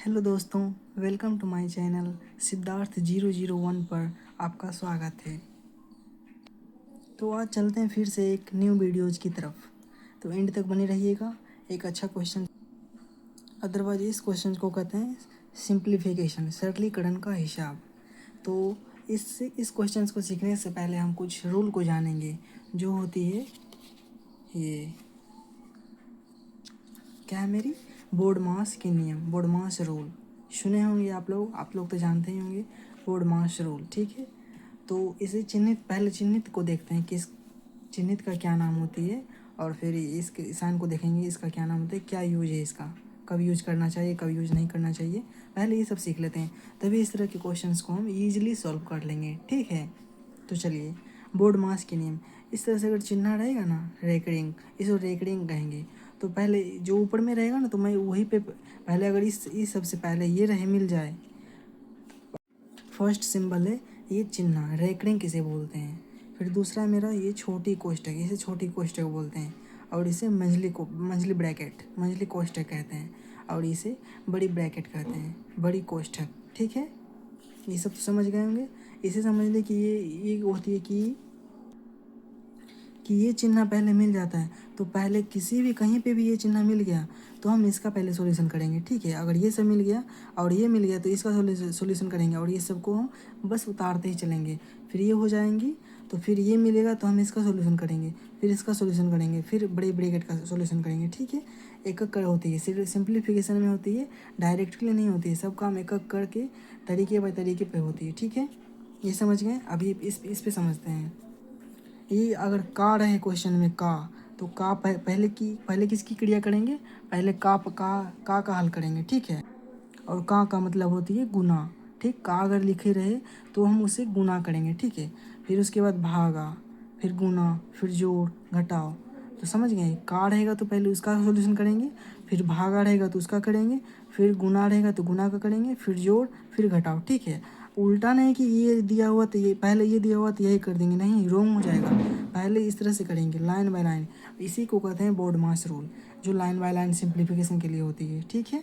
Hello दोस्तों, welcome to my channel Siddharth 001 पर आपका स्वागत है। तो आज चलते हैं फिर से एक न्यू वीडियोज़ की तरफ। तो एंड तक बने रहिएगा। एक अच्छा क्वेश्चन, अदरवाइज इस क्वेश्चन को कहते हैं सिंप्लीफिकेशन, सरलीकरण का हिसाब। तो इस क्वेश्चन को सीखने से पहले हम कुछ रूल को जानेंगे, जो होती है ये क्या है मेरी बोर्ड मास के नियम, बोर्ड मास रूल सुने होंगे आप लोग तो जानते ही होंगे बोर्ड मास रूल। ठीक है, तो इसे पहले चिन्हित को देखते हैं कि इस चिन्हित का क्या नाम होती है, और फिर इसके साइन को देखेंगे इसका क्या नाम होता है, क्या यूज है इसका, कब यूज करना चाहिए कब यूज नहीं करना चाहिए। पहले ये सब सीख लेते हैं, तभी इस तरह के क्वेश्चंस को हम ईजिली सॉल्व कर लेंगे। ठीक है, तो चलिए बोर्ड मास के नियम। इस तरह से अगर चिन्ह रहेगा ना रेकरिंग, इसको रेकरिंग कहेंगे। तो पहले जो ऊपर में रहेगा ना, तो मैं वहीं पे पहले अगर इस सबसे पहले ये रहे मिल जाए, फर्स्ट सिंबल है ये चिन्ह, रेकरिंग किसे बोलते हैं। फिर दूसरा है मेरा ये छोटी कोष्ठक, इसे छोटी कोष्ठक बोलते हैं, और इसे मंझली ब्रैकेट, मंझली कोष्ठक कहते हैं, और इसे बड़ी ब्रैकेट कहते हैं, बड़ी कोष्ठक। ठीक है, ये सब समझ गए होंगे। इसे समझ लें कि ये होती है कि ये चिन्ह पहले मिल जाता है, तो पहले किसी भी कहीं पे भी ये चिन्ह मिल गया तो हम इसका पहले सॉल्यूशन करेंगे। ठीक है, अगर ये सब मिल गया और ये मिल गया तो इसका सॉल्यूशन करेंगे, और ये सबको हम बस उतारते ही चलेंगे। फिर ये हो जाएंगी, तो फिर ये मिलेगा तो हम इसका सॉल्यूशन करेंगे, फिर इसका सॉल्यूशन करेंगे, फिर बड़े ब्रैकेट का सॉल्यूशन करेंगे। ठीक है, एक एक कर होती है, सिंप्लीफिकेशन में होती है, डायरेक्टली नहीं होती है, सब काम एक एक करके तरीके बाय तरीके पे होती है। ठीक है, ये समझ गए। अभी इस पे समझते हैं। ये अगर का रहे क्वेश्चन में का, तो का पहले किसकी क्रिया करेंगे, पहले का हल करेंगे। ठीक है, और का मतलब होती है गुना। ठीक, का अगर लिखे रहे तो हम उसे गुना करेंगे। ठीक है, फिर उसके बाद भागा, फिर गुना, फिर जोड़ घटाओ। तो समझ गए, का रहेगा तो पहले उसका सॉल्यूशन करेंगे, फिर भागा रहेगा तो उसका करेंगे, फिर गुना रहेगा तो गुना का करेंगे, फिर जोड़, फिर घटाओ। ठीक है, उल्टा नहीं कि ये दिया हुआ तो ये पहले ये दिया हुआ तो यही कर देंगे, नहीं, रॉन्ग हो जाएगा। पहले इस तरह से करेंगे, लाइन बाय लाइन। इसी को कहते हैं बोर्ड मास रूल, जो लाइन बाय लाइन सिंप्लीफिकेशन के लिए होती है। ठीक है,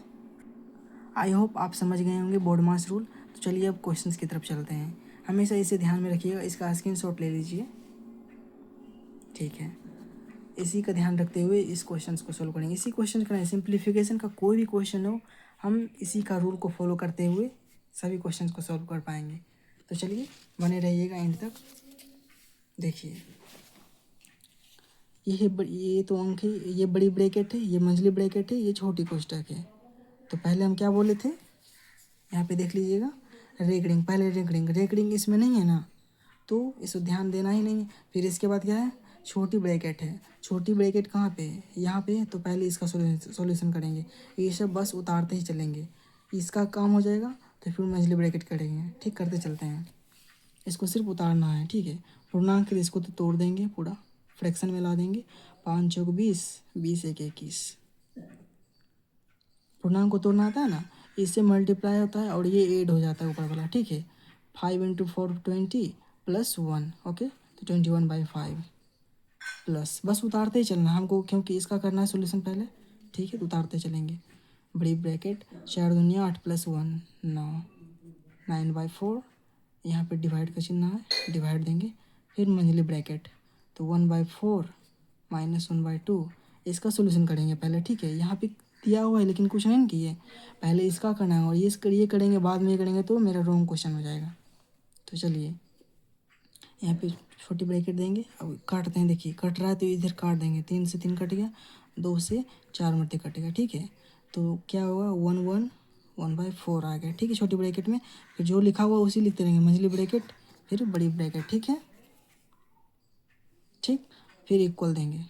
आई होप आप समझ गए होंगे बोर्ड मास रूल। तो चलिए अब क्वेश्चंस की तरफ चलते हैं। हमेशा इसे ध्यान में रखिएगा, इसका स्क्रीनशॉट ले लीजिए। ठीक है, इसी का ध्यान रखते हुए इस क्वेश्चन को सोल्व करेंगे। इसी क्वेश्चन का नहीं, सिंप्लीफिकेशन का कोई भी क्वेश्चन हो, हम इसी का रूल को फॉलो करते हुए सभी क्वेश्चन को सॉल्व कर पाएंगे। तो चलिए बने रहिएगा एंड तक। देखिए, ये तो अंक है, ये बड़ी ब्रैकेट है, ये मंझली ब्रैकेट है, ये छोटी कोष्ठक है। तो पहले हम क्या बोले थे, यहाँ पे देख लीजिएगा, रेकरिंग, पहले रेकरिंग इसमें नहीं है ना, तो इसको ध्यान देना ही नहीं है। फिर इसके बाद क्या है, छोटी ब्रैकेट है। छोटी ब्रैकेट कहाँ पे है, यहाँ पे है, तो पहले इसका सॉल्यूशन करेंगे। ये सब बस उतारते ही चलेंगे, इसका काम हो जाएगा तो फिर मंझली ब्रैकेट करेंगे। ठीक, करते चलते हैं, इसको सिर्फ उतारना है। ठीक है, पूर्णांक के इसको तो तोड़ देंगे, पूरा फ्रैक्शन में ला देंगे। 5 चौक 20, 20 एक 21। पूर्णांक को तोड़ना आता है ना, इससे मल्टीप्लाई होता है और ये ऐड हो जाता है ऊपर वाला। ठीक है, 5 इंटू 4 20 प्लस 1, ओके, तो 21/5 प्लस, बस उतारते ही चलना हमको, क्योंकि इसका करना है सोल्यूशन पहले। ठीक है, तो उतारते चलेंगे, बड़ी ब्रैकेट 4 दूनी 8 प्लस 1 9, 9/4, यहाँ पे डिवाइड का चिन्ह है, डिवाइड देंगे, फिर मंझली ब्रैकेट, तो 1/4 माइनस 1/2, इसका सोल्यूशन करेंगे पहले। ठीक है, यहाँ पे दिया हुआ है लेकिन कुछ नहीं किए, पहले इसका करना है, और ये करेंगे बाद में, ये करेंगे तो मेरा रॉन्ग क्वेश्चन हो जाएगा। तो चलिए यहाँ पे छोटी ब्रैकेट देंगे, अब काटते हैं। देखिए कट रहा है तो इधर काट देंगे, 3 से 3 कट गया, 2 से 4 मरते कटेगा। ठीक है, तो क्या होगा 1/4 आ गया। ठीक है, छोटी ब्रैकेट में फिर जो लिखा हुआ उसी लिखते रहेंगे, मंझली ब्रैकेट फिर बड़ी ब्रैकेट। ठीक है, ठीक, फिर इक्वल देंगे,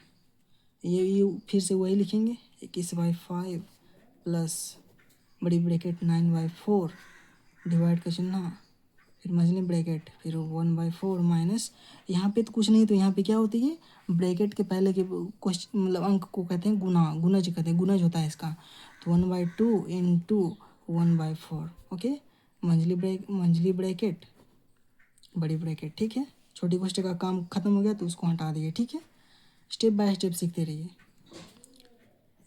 ये फिर से वही लिखेंगे, 21/5 प्लस बड़ी ब्रैकेट 9/4, डिवाइड का चिन्ह, फिर मंझली ब्रैकेट, फिर 1/4 माइनस, यहाँ पे तो कुछ नहीं, तो यहाँ पे क्या होती है, ब्रैकेट के पहले के क्वेश्चन मतलब अंक को कहते हैं गुणज कहते हैं, गुणज होता है इसका। तो 1/2 इंटू 1/4, ओके, मंझली ब्रैकेट बड़ी ब्रैकेट। ठीक है, छोटी कोष्ठक का काम खत्म हो गया तो उसको हटा दिए। ठीक है, स्टेप बाय स्टेप सीखते रहिए।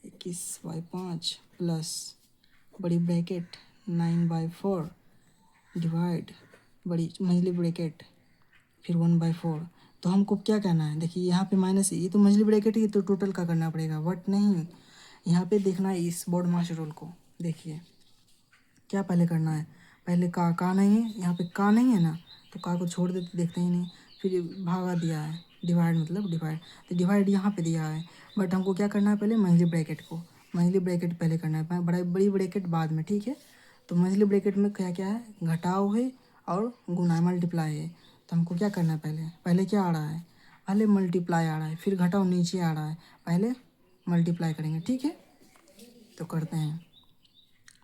21/5 प्लस बड़ी ब्रैकेट 9/4 डिवाइड बड़ी मंझली ब्रैकेट फिर 1/4। तो हमको क्या करना है, देखिए यहाँ पे माइनस, ये तो मंझली ब्रैकेट ही तो टोटल का करना पड़ेगा, बट नहीं, यहाँ पे देखना है इस बोर्ड मास्टर रूल को। देखिए क्या पहले करना है, पहले का नहीं है, यहाँ पे का नहीं है ना, तो का को छोड़ देते, देखते ही नहीं। फिर भागा दिया है, डिवाइड मतलब डिवाइड, तो डिवाइड यहाँ पे दिया है, बट हमको क्या करना है, पहले मंझली ब्रैकेट को, मंझली ब्रैकेट पहले करना है, बड़ी ब्रैकेट बाद में, ठीक है। तो मंझली ब्रैकेट में क्या क्या है, घटाव है और गुणा मल्टीप्लाई है। तो हमको क्या करना है, पहले क्या आ रहा है, पहले मल्टीप्लाई आ रहा है, फिर घटाव नीचे आ रहा है, पहले मल्टीप्लाई करेंगे, ठीक है। तो करते हैं,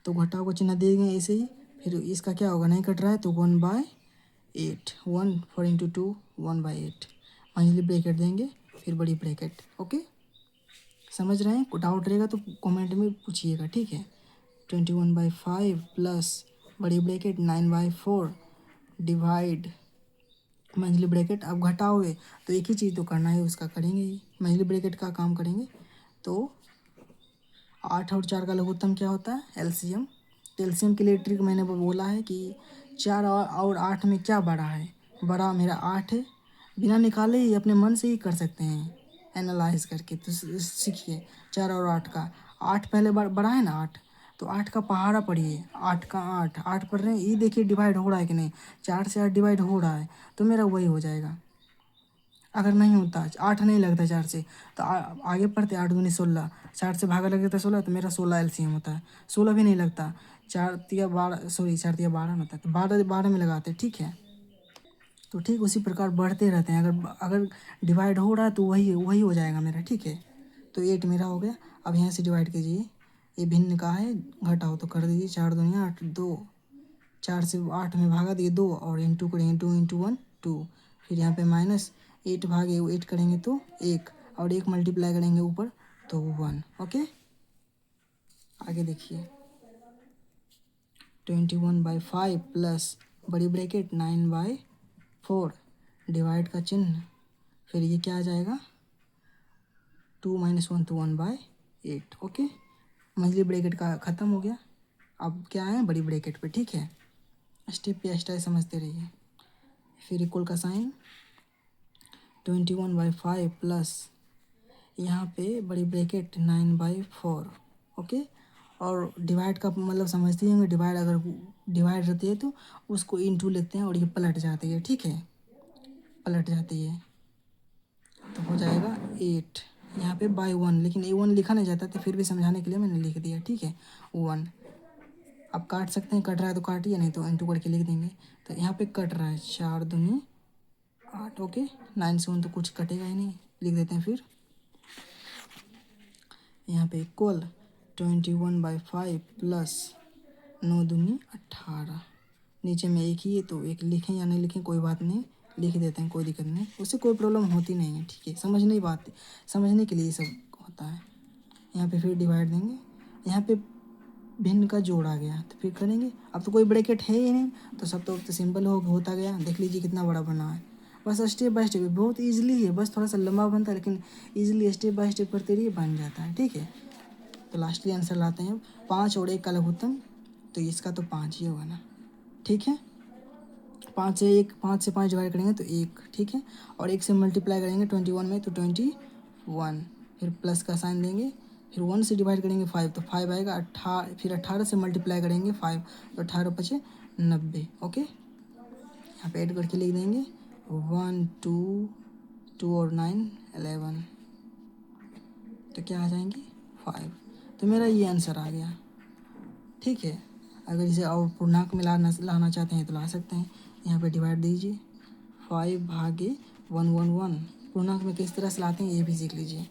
तो घटाव को चिन्ह देंगे ऐसे ही, फिर इसका क्या होगा, नहीं कट रहा है तो 1/8, 1/4 × 2 1/8, मंझली ब्रैकेट देंगे फिर बड़ी ब्रैकेट। ओके, समझ रहे हैं, को डाउट रहेगा तो कमेंट में पूछिएगा, ठीक है। 21/5 प्लस बड़ी ब्रैकेट 9/4 डिवाइड मंझली ब्रैकेट। अब घटाओगे तो एक ही चीज़ तो करना है, उसका करेंगे ही, मंझली ब्रैकेट का काम करेंगे। तो 8 और 4 का लघुत्तम क्या होता है, एलसीएम। तो एलसीएम के लिए ट्रिक मैंने बोला है कि 4 और 8 में क्या बड़ा है, बड़ा मेरा 8 है, बिना निकाले ही अपने मन से ही कर सकते हैं एनालाइज करके। तो सीखिए 4 और 8 का, 8 पहले बड़ा है ना 8, तो 8 का पहाड़ा पढ़िए, 8 का 8 पढ़ रहे हैं, ये देखिए डिवाइड हो रहा है कि नहीं, 4 से 8 डिवाइड हो रहा है, तो मेरा वही हो जाएगा। अगर नहीं होता, 8 नहीं लगता 4 से, तो आगे पढ़ते 8 दूनी 16, 4 से भागा लग जाता 16, तो मेरा 16 एलसीएम होता है। 16 भी नहीं लगता, 4 तिया 12, सॉरी 4 तिया 12 होता है, तो 12 में लगाते, ठीक है। तो ठीक उसी प्रकार बढ़ते रहते हैं, अगर अगर डिवाइड हो रहा है तो वही वही हो जाएगा मेरा, ठीक है। तो 8 मेरा हो गया। अब यहाँ से डिवाइड कीजिए, ये भिन्न का है, घटाओ तो कर दीजिए, 4 दूनी 8, 2, 4 से 8 में भागा दिए 2, और इंटू करेंगे 2 × 1 2, फिर यहाँ पे माइनस 8 भागे 8 करेंगे तो 1, और 1 मल्टीप्लाई करेंगे ऊपर तो 1। ओके, आगे देखिए 21/5 प्लस बड़ी ब्रैकेट 9/4 डिवाइड का चिन्ह, फिर ये क्या आ जाएगा, 2 - 1 तो 1/8। ओके, मंझली ब्रैकेट का ख़त्म हो गया, अब क्या है, बड़ी ब्रैकेट पे, ठीक है। स्टेप पे स्टेप समझते रहिए। फिर इक्वल का साइन, 21/5 प्लस यहाँ पे बड़ी ब्रैकेट 9/4। ओके, और डिवाइड का मतलब समझते ही होंगे, डिवाइड अगर डिवाइड रहती है तो उसको इंटू लिखते हैं और ये पलट जाती है, ठीक है, पलट जाती है, तो हो जाएगा 8। यहाँ पे बाई 1, लेकिन ये 1 लिखा नहीं जाता, तो फिर भी समझाने के लिए मैंने लिख दिया, ठीक है, 1। अब काट सकते हैं, कट रहा है तो काटिए, नहीं तो इंटू करके लिख देंगे। तो यहाँ पे कट रहा है, 4 दूनी 8। ओके, 9 से 1 तो कुछ कटेगा ही नहीं, लिख देते हैं। फिर यहाँ पे इक्वल 21/5 प्लस 9 दूनी 18, नीचे में एक ही है तो एक लिखें या नहीं लिखें कोई बात नहीं, लिख देते हैं, कोई दिक्कत नहीं, उससे कोई प्रॉब्लम होती नहीं है, ठीक है। समझने के लिए ये सब होता है। यहाँ पे फिर डिवाइड देंगे, यहाँ पे भिन्न का जोड़ आ गया, तो फिर करेंगे। अब तो कोई ब्रैकेट है ही नहीं, तो सब तो सिंपल होता गया, देख लीजिए कितना बड़ा बना है। बस स्टेप बाय स्टेप, बहुत ईजिली है, बस थोड़ा सा लंबा बनता है, लेकिन ईजिली स्टेप बाय स्टेप करते रहिए, बन जाता है, ठीक है। तो लास्टली आंसर लाते हैं, 5 और 1 का लघुत्तम, तो इसका तो 5 ही होगा ना, ठीक है। 5 से 5 डिवाइड करेंगे तो 1, ठीक है, और 1 से मल्टीप्लाई करेंगे 21 में तो 21, फिर प्लस का साइन देंगे, फिर 1 से डिवाइड करेंगे 5 तो 5 आएगा, 18, फिर 18 से मल्टीप्लाई करेंगे 5 तो 18 × 5 = 90। ओके, यहाँ पे ऐड करके लिख देंगे 1 2 2 और 9 11, तो क्या आ जाएंगे 5। तो मेरा ये आंसर आ गया, ठीक है। अगर इसे और पूर्णांक में लाना चाहते हैं तो ला सकते हैं। यहाँ पे डिवाइड दीजिए, 5 भागे 1 1 1, पूर्णांक में किस तरह से लाते हैं ये भी सीख लीजिए।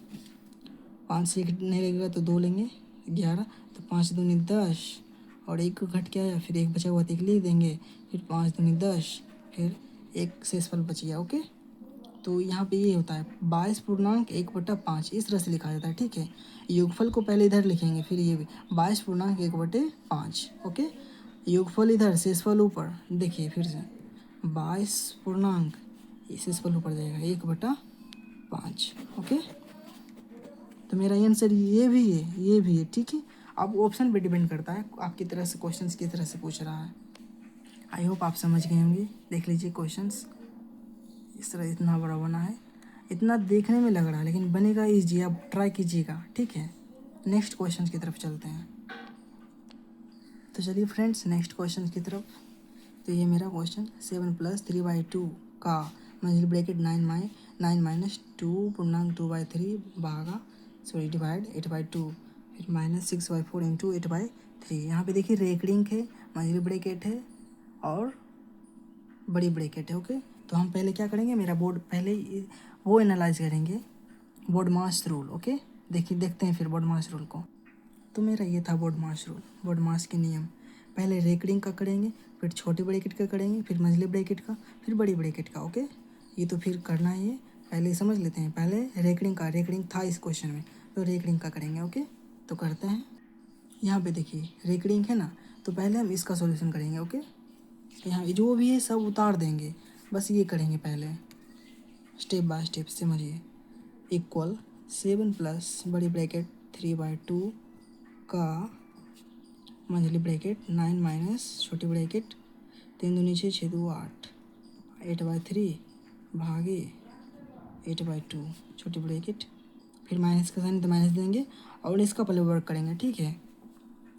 5 से 1 नहीं लगेगा तो 2 लेंगे, 11, तो 5 दूनी 10, और 1 को घट के आया, फिर 1 बचा हुआ तो 1 लिख देंगे, फिर 5 दूनी 10, फिर 1 शेषफल बच गया। ओके, तो यहाँ पे ये होता है 22.1/5, इस तरह से लिखा जाता है, ठीक है। योगफल को पहले इधर लिखेंगे, फिर ये भी 22.1/5। ओके, योगफल इधर, शेषफल ऊपर, देखिए फिर से 22 शेषफल ऊपर जाएगा 1/5। ओके, तो मेरा आंसर ये भी है, ये भी है, ठीक है। अब ऑप्शन पे डिपेंड करता है, आपकी तरह से क्वेश्चंस की तरह से पूछ रहा है। आई होप आप समझ गए होंगे। देख लीजिए क्वेश्चंस इस तरह इतना बड़ा बना है, इतना देखने में लग रहा है लेकिन बनेगा ईजी, आप ट्राई कीजिएगा, ठीक है। नेक्स्ट क्वेश्चन की तरफ चलते हैं। तो चलिए फ्रेंड्स नेक्स्ट क्वेश्चन की तरफ। तो ये मेरा क्वेश्चन 7 + 3/2 का मंजिल ब्रैकेट 9 - 2 पूर्णांक 2/3 भागा डिवाइड 8/2 फिर -6/4 इंटू 8/3। यहाँ पे देखिए रेकरिंग है, मंजिल ब्रैकेट है और बड़ी ब्रैकेट है, ओके। तो हम पहले क्या करेंगे, मेरा बोर्ड पहले वो एनालाइज करेंगे, बोर्ड मास रूल, ओके। देखते हैं फिर बोर्ड मास रूल को। तो मेरा ये था बोर्ड मास रूल, बोर्ड मास के नियम। पहले रेकरिंग का करेंगे, फिर छोटी ब्रैकेट का करेंगे, फिर मंझली ब्रैकेट का, फिर बड़ी ब्रैकेट का, ओके। ये तो फिर करना है, ये पहले समझ लेते हैं। पहले रेकरिंग था इस क्वेश्चन में, तो रेकरिंग का करेंगे, ओके। तो करते हैं। यहाँ पे देखिए रेकरिंग है ना, तो पहले हम इसका सॉल्यूशन करेंगे, ओके। तो यहाँ जो भी है सब उतार देंगे, बस ये करेंगे पहले, स्टेप बाय स्टेप समझिए। इक्वल 7 + बड़ी ब्रैकेट 3/2 का मंझली ब्रैकेट 9 - छोटी ब्रैकेट 3 दूनी 6 6 2 8 8/3 भागे 8/2 छोटी ब्रैकेट, फिर माइनस का साइन तो माइनस देंगे और इसका पहले वर्क करेंगे, ठीक है।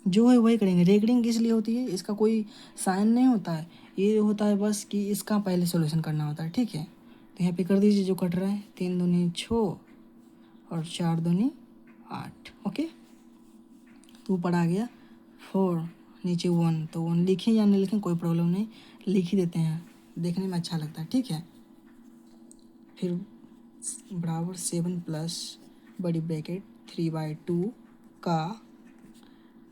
जो है वही करेंगे। रेकरिंग किस लिए होती है, इसका कोई साइन नहीं होता है, ये होता है बस कि इसका पहले सॉल्यूशन करना होता है, ठीक है। तो यहाँ पे कर दीजिए जो कट रहा है, 3 दूनी 6 और 4 दूनी 8, ओके। तो ऊपर आ गया 4, नीचे 1, तो 1 लिखें या नहीं लिखें कोई प्रॉब्लम नहीं, लिख ही देते हैं, देखने में अच्छा लगता है, ठीक है। फिर बराबर 7 + बड़ी ब्रैकेट 3/2 का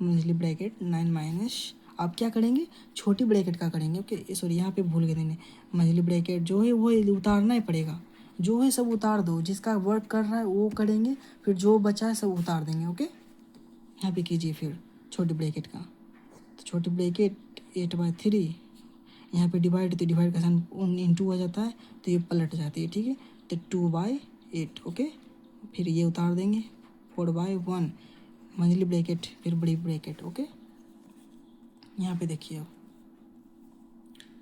मंझली ब्रैकेट 9 - आप क्या करेंगे, छोटी ब्रैकेट का करेंगे, ओके। सॉरी यहाँ पे भूल गए देने, मंझली ब्रैकेट जो है वो उतारना ही पड़ेगा, जो है सब उतार दो, जिसका वर्क कर रहा है वो करेंगे, फिर जो बचा है सब उतार देंगे, ओके। यहाँ पे कीजिए फिर छोटी ब्रैकेट का, तो छोटी ब्रैकेट 8/3, यहाँ पे डिवाइड, तो डिवाइड का साइन इंटू हो जाता है, तो ये पलट जाती है, ठीक है। तो 2/8, ओके। फिर ये उतार देंगे 4/1 मंझली ब्रैकेट, फिर बड़ी ब्रैकेट, ओके। यहाँ पे देखिए अब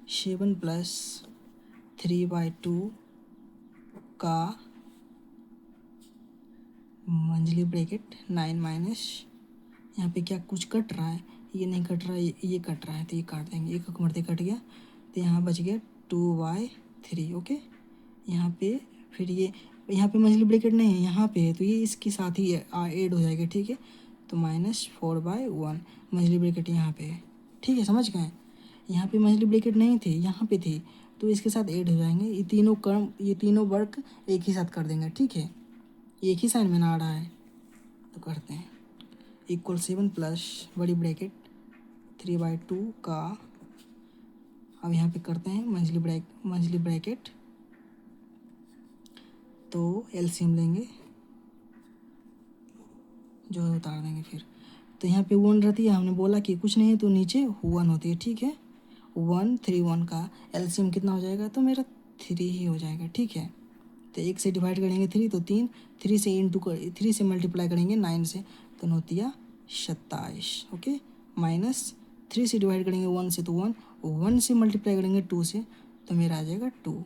7 + 3/2 का मंझली ब्रैकेट 9 - यहाँ पे क्या कुछ कट रहा है, ये नहीं कट रहा है, ये कट रहा है, तो ये काट देंगे, एक मरते कट गया, तो यहाँ बच गया 2/3, ओके। यहाँ पे फिर ये यहाँ पे मंझली ब्रैकेट नहीं है, यहाँ पे है, तो ये इसके साथ ही ऐड हो जाएगा, ठीक है। तो -4/1 मंझली ब्रैकेट यहाँ पे है, ठीक है, समझ गए। यहाँ पे मंझली ब्रैकेट नहीं थी, यहाँ पे थी, तो इसके साथ ऐड हो जाएंगे, ये तीनों वर्क एक ही साथ कर देंगे, ठीक है। एक ही साइन में ना आ रहा है, तो करते हैं। इक्वल 7 + बड़ी ब्रैकेट 3/2 का, अब यहाँ पे करते हैं मंझली ब्रैकेट, तो एलसीएम लेंगे, जो है उतार देंगे फिर। तो यहाँ पे 1 रहती है, हमने बोला कि कुछ नहीं है तो नीचे 1 होती है, ठीक है। 1 3 1 का एलसीएम कितना हो जाएगा, तो मेरा 3 ही हो जाएगा, ठीक है। तो 1 से डिवाइड करेंगे 3, तो 3, 3 से मल्टीप्लाई करेंगे 9 से, तो नौतिया 27, ओके। -3 से डिवाइड करेंगे 1 से, तो 1 से मल्टीप्लाई करेंगे 2 से, तो मेरा आ जाएगा 2।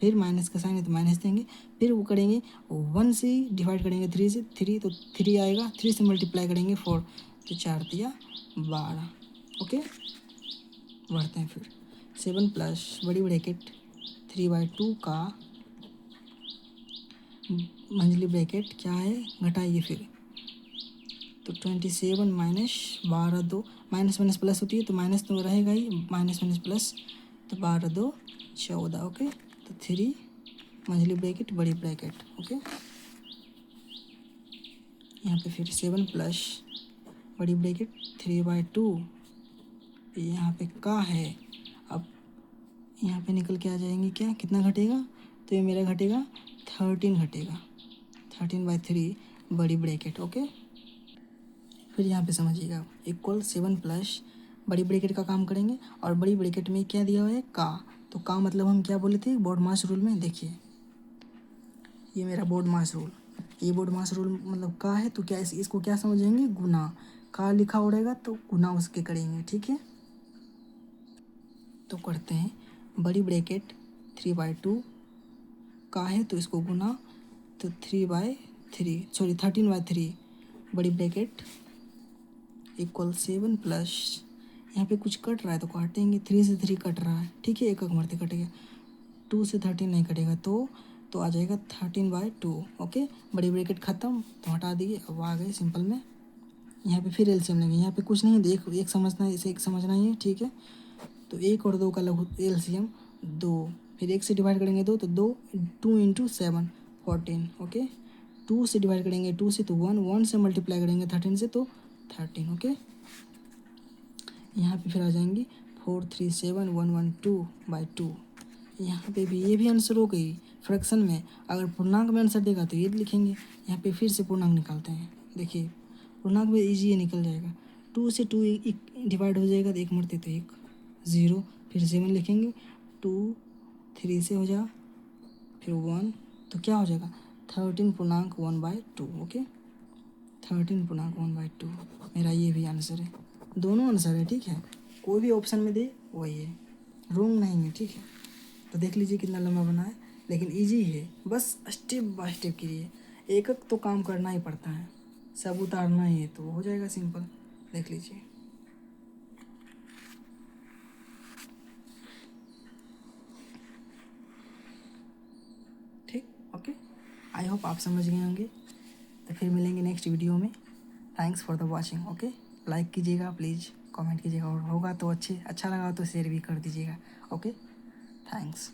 फिर माइनस का साइन है तो माइनस देंगे, फिर वो करेंगे 1 से डिवाइड करेंगे 3 से, 3 तो 3 आएगा, 3 से मल्टीप्लाई करेंगे 4, तो 4 दिया 12, ओके। बढ़ते हैं फिर 7 + बड़ी ब्रैकेट 3/2 का मंझली ब्रैकेट क्या है, घटाइए फिर, तो 27 - 12 2, माइनस माइनस प्लस होती है तो माइनस तो रहेगा ही, माइनस माइनस प्लस, तो 12 2 14, ओके। तो 3 मंझली ब्रैकेट बड़ी ब्रैकेट, ओके। यहाँ पे फिर 7 + बड़ी ब्रैकेट 3/2, यहाँ पे का है, अब यहाँ पे निकल के आ जाएंगे क्या, कितना घटेगा, तो ये मेरा घटेगा 13 घटेगा, 13/3 बड़ी ब्रैकेट, ओके। फिर यहाँ पे समझिएगा इक्वल 7 + बड़ी ब्रैकेट का काम करेंगे, और बड़ी ब्रैकेट में क्या दिया हुआ है, का। तो का मतलब हम क्या बोले थे बोर्ड मास रूल में, देखिए ये मेरा बोर्ड मास रूल, ये बोर्ड मास रूल मतलब का है, तो क्या इसको क्या समझेंगे, गुना। का लिखा हो रहेगा तो गुना उसके करेंगे, ठीक है। तो करते हैं, बड़ी ब्रैकेट 3/2 का है तो इसको गुना, तो 13/3 बड़ी ब्रैकेट इक्वल 7 प्लस, यहाँ पे कुछ कट रहा है तो काटेंगे, 3 से 3 कट रहा है, ठीक है, एक एक मरते कटेगा, 2 से 13 नहीं कटेगा तो आ जाएगा 13/2, ओके। बड़ी ब्रैकेट ख़त्म तो हटा दिए, अब आ गए सिंपल में। यहाँ पे फिर एलसीएम लेंगे, यहाँ पे कुछ नहीं देख, एक समझना है, इसे एक समझना ही है, ठीक है। तो 1 और 2 का लघु एलसीएम 2, फिर 1 से डिवाइड करेंगे 2 तो 2 × 7 14, ओके। 2 से डिवाइड करेंगे 2 से तो 1 से मल्टीप्लाई करेंगे 13 से तो 13, ओके। यहाँ पे फिर आ जाएंगी 437,112/2, यहाँ पे भी ये भी आंसर हो गई फ्रैक्शन में। अगर पूर्णांक में आंसर देगा तो ये लिखेंगे, यहाँ पे फिर से पूर्णांक निकालते हैं, देखिए पूर्णांक में इजी ये निकल जाएगा, 2 से 2 डिवाइड हो जाएगा तो 1 मरते तो 1 0, फिर 7 लिखेंगे, 2 3 से हो जा, फिर 1 तो क्या हो जाएगा 13.1/2, ओके। 13.1/2 मेरा ये भी आंसर है, दोनों आंसर है, ठीक है। कोई भी ऑप्शन में दे वही है, रोंग नहीं है, ठीक है। तो देख लीजिए कितना लंबा बना है, लेकिन इजी है, बस स्टेप बाय स्टेप कीजिए, एक एक तो काम करना ही पड़ता है, सब उतारना ही है तो हो जाएगा सिंपल, देख लीजिए। ठीक, ओके, आई होप आप समझ गए होंगे। तो फिर मिलेंगे नेक्स्ट वीडियो में, thanks for the watching, okay. Like कीजिएगा प्लीज़, कमेंट कीजिएगा, और होगा तो अच्छा लगा तो शेयर भी कर दीजिएगा, ओके। थैंक्स।